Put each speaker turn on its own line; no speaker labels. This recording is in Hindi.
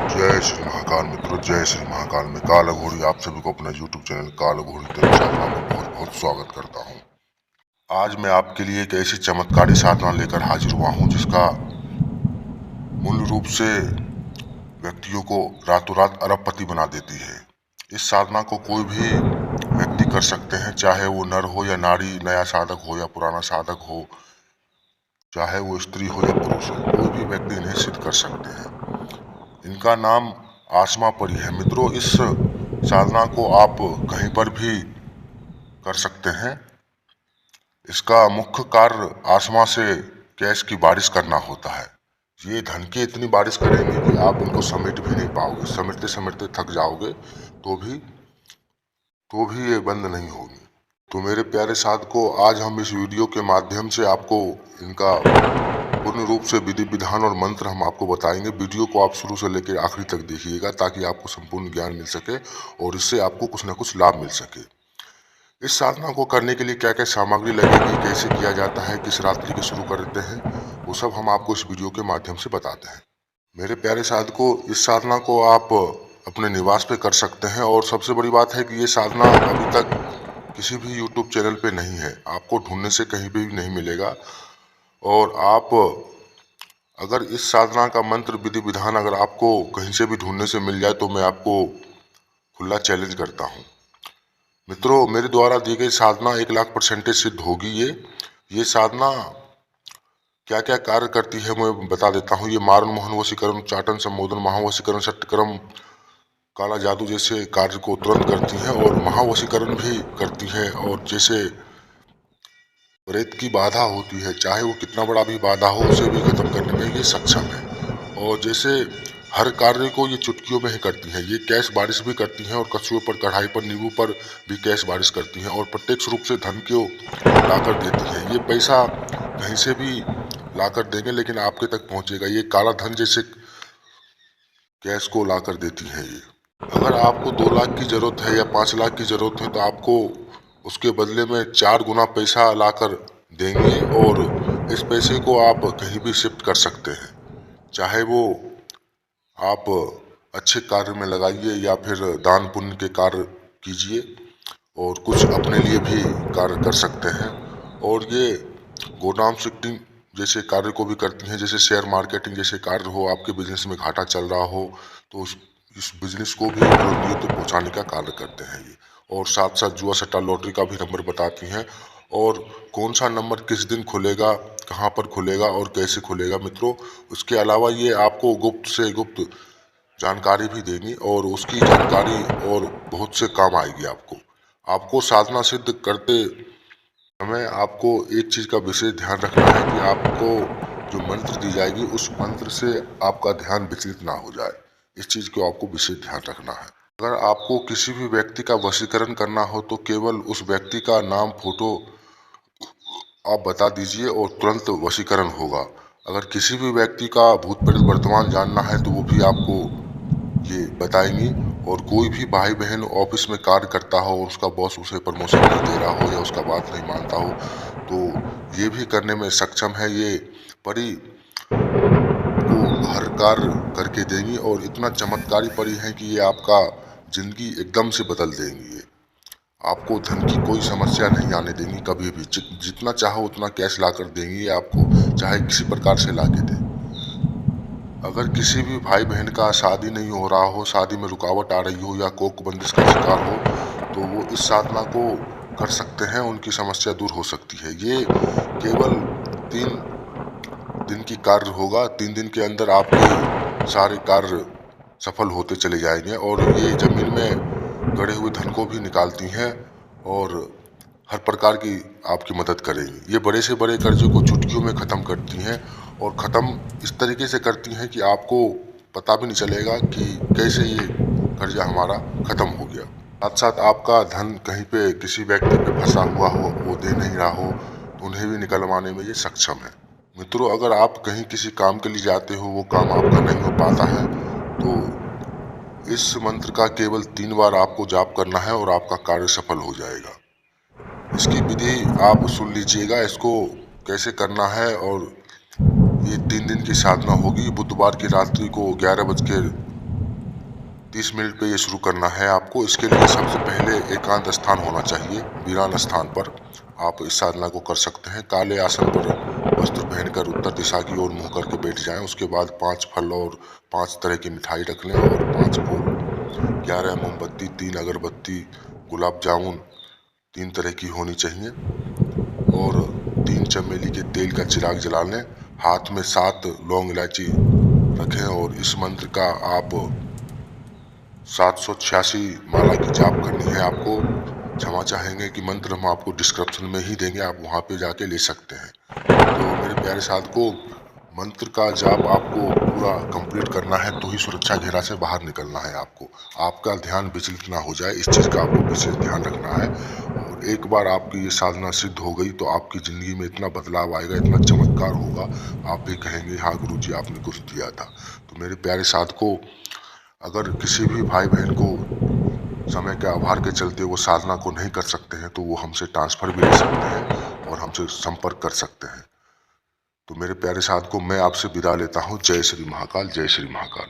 जय श्री महाकाल मित्रों, जय श्री महाकाल। मैं काल अघोरी आप सभी को अपना YouTube चैनल काल अघोरी तेरे साधना में बहुत बहुत स्वागत करता हूँ। आज मैं आपके लिए एक ऐसी चमत्कारी साधना लेकर हाजिर हुआ हूँ जिसका मूल रूप से व्यक्तियों को रातों रात अरबपति बना देती है। इस साधना को कोई भी व्यक्ति कर सकते हैं, चाहे वो नर हो या नारी, नया साधक हो या पुराना साधक हो, चाहे वो स्त्री हो या पुरुष हो, कोई भी व्यक्ति इन्हें सिद्ध कर सकते हैं। इनका नाम आसमा परी है। मित्रों, इस साधना को आप कहीं पर भी कर सकते हैं। इसका मुख्य कार्य आसमा से कैश की बारिश करना होता है। ये धन की इतनी बारिश करेंगे कि आप उनको समेट भी नहीं पाओगे, समेटते समेटते थक जाओगे तो भी ये बंद नहीं होगी। तो मेरे प्यारे साधकों, आज हम इस वीडियो के माध्यम से आपको इनका पूर्ण रूप से विधि विधान और मंत्र हम आपको बताएंगे। वीडियो को आप शुरू से लेकर आखिरी तक देखिएगा ताकि आपको संपूर्ण ज्ञान मिल सके और इससे आपको कुछ न कुछ लाभ मिल सके। इस साधना को करने के लिए क्या क्या सामग्री लगेगी, कैसे किया जाता है, किस रात्रि के शुरू करते हैं, वो सब हम आपको इस वीडियो के माध्यम से बताते हैं। मेरे प्यारे साधकों, इस साधना को आप अपने निवास पे कर सकते हैं और सबसे बड़ी बात है कि ये साधना अभी तक किसी भी YouTube चैनल पे नहीं है, आपको ढूंढने से कहीं भी नहीं मिलेगा। और आप अगर इस साधना का मंत्र विधि विधान अगर आपको कहीं से भी ढूंढने से मिल जाए तो मैं आपको खुला चैलेंज करता हूँ। मित्रों, मेरे द्वारा दी गई साधना 1,00,000% सिद्ध होगी। ये साधना क्या क्या कार्य करती है मैं बता देता हूँ। ये मारण मोहन वशीकरण, चाटन संबोधन, महावशीकरण, सट्टकर्म, काला जादू जैसे कार्य को तुरंत करती है और महावशीकरण भी करती है। और जैसे प्रेत की बाधा होती है, चाहे वो कितना बड़ा भी बाधा हो, उसे भी खत्म करने में ये सक्षम है। और जैसे हर कार्य को ये चुटकियों में ही करती है। ये कैश बारिश भी करती हैं और कछुए पर, कढ़ाई पर, नींबू पर भी कैश बारिश करती हैं और प्रत्यक्ष रूप से धन को लाकर देती हैं। ये पैसा कहीं से भी लाकर देंगे लेकिन आपके तक पहुंचेगा। ये काला धन जैसे कैश को लाकर देती हैं। ये अगर आपको 2 लाख की जरूरत है या 5 लाख की जरूरत है तो आपको उसके बदले में 4 गुना पैसा लाकर देंगे और इस पैसे को आप कहीं भी शिफ्ट कर सकते हैं। चाहे वो आप अच्छे कार्य में लगाइए या फिर दान पुण्य के कार्य कीजिए और कुछ अपने लिए भी कार्य कर सकते हैं। और ये गोडाउन शिफ्टिंग जैसे कार्य को भी करती हैं। जैसे शेयर मार्केटिंग जैसे कार्य हो, आपके बिजनेस में घाटा चल रहा हो तो इस बिजनेस को भी बुलंदियों तक पहुंचाने का कार्य करते हैं ये। और साथ साथ जुआ सट्टा लॉटरी का भी नंबर बताती हैं और कौन सा नंबर किस दिन खुलेगा, कहाँ पर खुलेगा और कैसे खुलेगा। मित्रों, उसके अलावा ये आपको गुप्त से गुप्त जानकारी भी देंगी और उसकी जानकारी और बहुत से काम आएगी। आपको साधना सिद्ध करते समय आपको एक चीज़ का विशेष ध्यान रखना है कि आपको जो मंत्र दी जाएगी उस मंत्र से आपका ध्यान विचलित ना हो जाए। इस चीज़ को आपको विशेष ध्यान रखना है। अगर आपको किसी भी व्यक्ति का वशीकरण करना हो तो केवल उस व्यक्ति का नाम, फोटो आप बता दीजिए और तुरंत वशीकरण होगा। अगर किसी भी व्यक्ति का भूत प्रेत वर्तमान जानना है तो वो भी आपको ये बताएंगी। और कोई भी भाई बहन ऑफिस में कार्य करता हो और उसका बॉस उसे प्रमोशन नहीं दे रहा हो या उसका बात नहीं मानता हो तो ये भी करने में सक्षम है। ये परी को हर कार्य करके देंगी और इतना चमत्कारी परी है कि ये आपका जिंदगी एकदम से बदल देंगी। ये आपको धन की कोई समस्या नहीं आने देंगी कभी भी। जितना चाहो उतना कैश ला कर देंगी ये आपको, चाहे किसी प्रकार से ला के दें। अगर किसी भी भाई बहन का शादी नहीं हो रहा हो, शादी में रुकावट आ रही हो या कोख बंदिश का शिकार हो तो वो इस साधना को कर सकते हैं, उनकी समस्या दूर हो सकती है। ये केवल 3 दिन की कार्य होगा। 3 दिन के अंदर आपके सारे कार्य सफल होते चले जाएंगे। और ये जमीन में गड़े हुए धन को भी निकालती हैं और हर प्रकार की आपकी मदद करेंगी। ये बड़े से बड़े कर्जों को चुटकियों में ख़त्म करती हैं और ख़त्म इस तरीके से करती हैं कि आपको पता भी नहीं चलेगा कि कैसे ये कर्जा हमारा ख़त्म हो गया। साथ साथ आपका धन कहीं पे किसी व्यक्ति पे फंसा हुआ हो, वो दे नहीं रहा हो तो उन्हें भी निकलवाने में ये सक्षम है। मित्रों, अगर आप कहीं किसी काम के लिए जाते हो, वो काम आपका नहीं हो पाता है तो इस मंत्र का केवल 3 बार आपको जाप करना है और आपका कार्य सफल हो जाएगा। इसकी विधि आप सुन लीजिएगा, इसको कैसे करना है। और ये 3 दिन की साधना होगी। बुधवार की रात्रि को 11 बज के 30 मिनट पे ये शुरू करना है आपको। इसके लिए सबसे पहले एकांत स्थान होना चाहिए। वीरान स्थान पर आप इस साधना को कर सकते हैं। काले आसन पर वस्त्र पहनकर उत्तर दिशा की ओर मुंह करके बैठ जाएं। उसके बाद 5 फल और 5 तरह की मिठाई रख लें और 5 फूल, 11 मोमबत्ती, 3 अगरबत्ती, गुलाब जामुन 3 तरह की होनी चाहिए और 3 चमेली के तेल का चिराग जला लें। हाथ में 7 लौंग इलायची रखें और इस मंत्र का आप 786 माला की जाप करनी है आपको। क्षमा चाहेंगे कि मंत्र हम आपको डिस्क्रिप्शन में ही देंगे, आप वहां पे जाके ले सकते हैं। तो मेरे प्यारे साधकों, मंत्र का जाप आपको पूरा कंप्लीट करना है तो ही सुरक्षा घेरा से बाहर निकलना है आपको। आपका ध्यान विचलित ना हो जाए, इस चीज का आपको विशेष ध्यान रखना है। और एक बार आपकी ये साधना सिद्ध हो गई तो आपकी जिंदगी में इतना बदलाव आएगा, इतना चमत्कार होगा, आप भी कहेंगे हाँ गुरुजी आपने कुछ दिया था। तो मेरे प्यारे साधकों, अगर किसी भी भाई बहन को समय के अभाव के चलते वो साधना को नहीं कर सकते हैं तो वो हमसे ट्रांसफर भी ले सकते हैं और हमसे संपर्क कर सकते हैं। तो मेरे प्यारे साधकों, मैं आपसे विदा लेता हूँ। जय श्री महाकाल, जय श्री महाकाल।